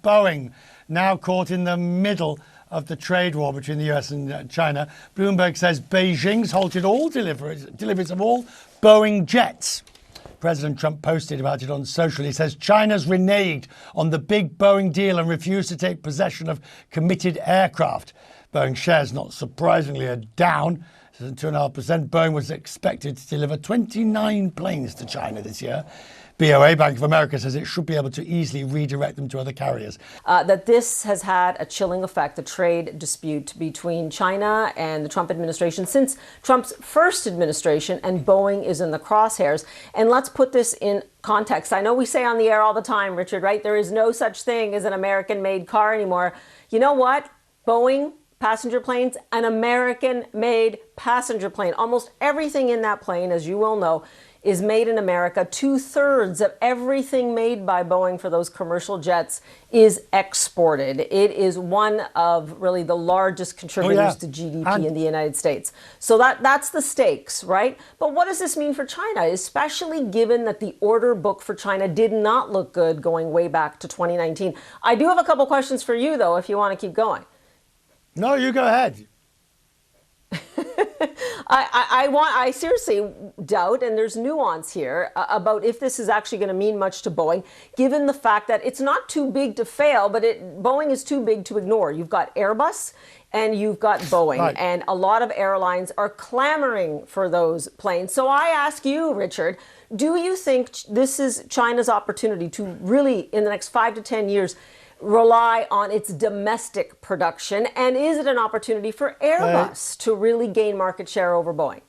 Boeing, now caught in the middle of the trade war between the US and China. Bloomberg says Beijing's halted all deliveries of all Boeing jets. President Trump posted about it on social. He says China's reneged on the big Boeing deal and refused to take possession of committed aircraft. Boeing shares, not surprisingly, are down 2.5%. Boeing was expected to deliver 29 planes to China this year. BOA, Bank of America, says it should be able to easily redirect them to other carriers. That this has had a chilling effect, the trade dispute between China and the Trump administration since Trump's first administration, and Boeing is in the crosshairs. And let's put this in context. I know we say on the air all the time, Richard, right? There is no such thing as an American-made car anymore. You know what? Boeing passenger planes, an American-made passenger plane. Almost everything in that plane, as you well know, is made in America. 2/3 of everything made by Boeing for those commercial jets is exported. It is one of really the largest contributors to GDP in the United States. So that's the stakes, right? But what does this mean for China, especially given that the order book for China did not look good going way back to 2019? I do have a couple questions for you, though, if you want to keep going. No, you go ahead. I seriously doubt, and there's nuance here about if this is actually going to mean much to Boeing, given the fact that it's not too big to fail, but Boeing is too big to ignore. You've got Airbus and you've got Boeing, right, and a lot of airlines are clamoring for those planes. So I ask you, Richard, do you think this is China's opportunity to really, in the next 5 to 10 years, rely on its domestic production? And is it an opportunity for Airbus to really gain market share over Boeing?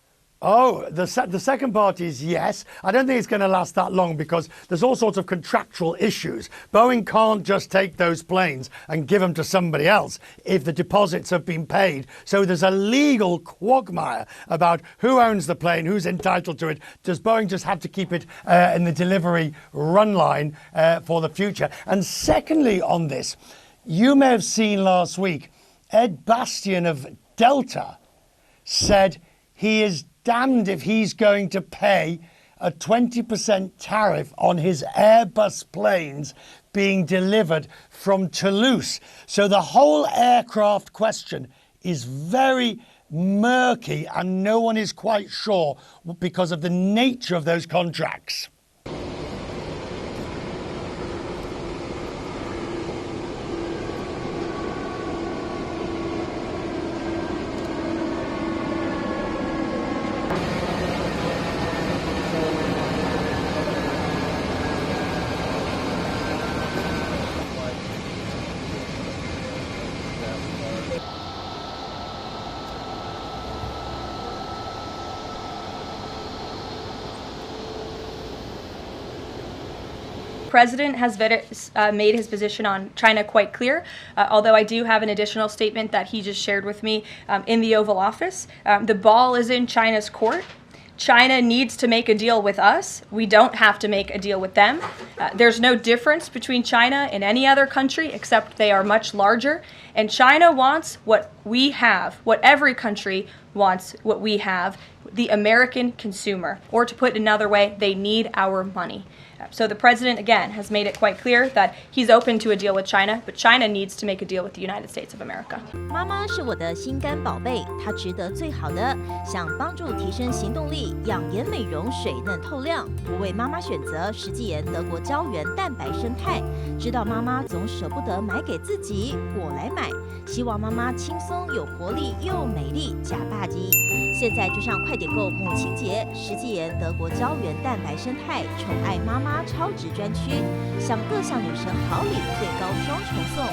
Oh, the second part is yes. I don't think it's going to last that long because there's all sorts of contractual issues. Boeing can't just take those planes and give them to somebody else if the deposits have been paid. So there's a legal quagmire about who owns the plane, who's entitled to it. Does Boeing just have to keep it in the delivery run line for the future? And secondly on this, you may have seen last week, Ed Bastian of Delta said he is damned if he's going to pay a 20% tariff on his Airbus planes being delivered from Toulouse. So the whole aircraft question is very murky and no one is quite sure because of the nature of those contracts. President has made his position on China quite clear, although I do have an additional statement that he just shared with me in the Oval Office. The ball is in China's court. China needs to make a deal with us. We don't have to make a deal with them. There's no difference between China and any other country except they are much larger. And China wants what we have, what every country wants, what we have, the American consumer. Or to put it another way, they need our money. So the president, again, has made it quite clear that he's open to a deal with China, but China needs to make a deal with the United States of America. 妈妈是我的心肝宝贝，她值得最好的。想帮助提升行动力，养颜美容水嫩透亮，我为妈妈选择石基岩德国胶原蛋白生态。知道妈妈总舍不得买给自己，我来买。希望妈妈轻松有活力又美丽，假霸基。现在就上快点购母亲节，石基岩德国胶原蛋白生态，宠爱妈妈超值专区，享各项女神好礼，最高双重送，满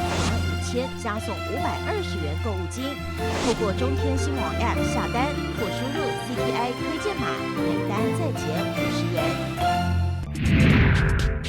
5000加送520元购物金。透过中天新网 App 下单或输入 CTI 推荐码，每单再减50元。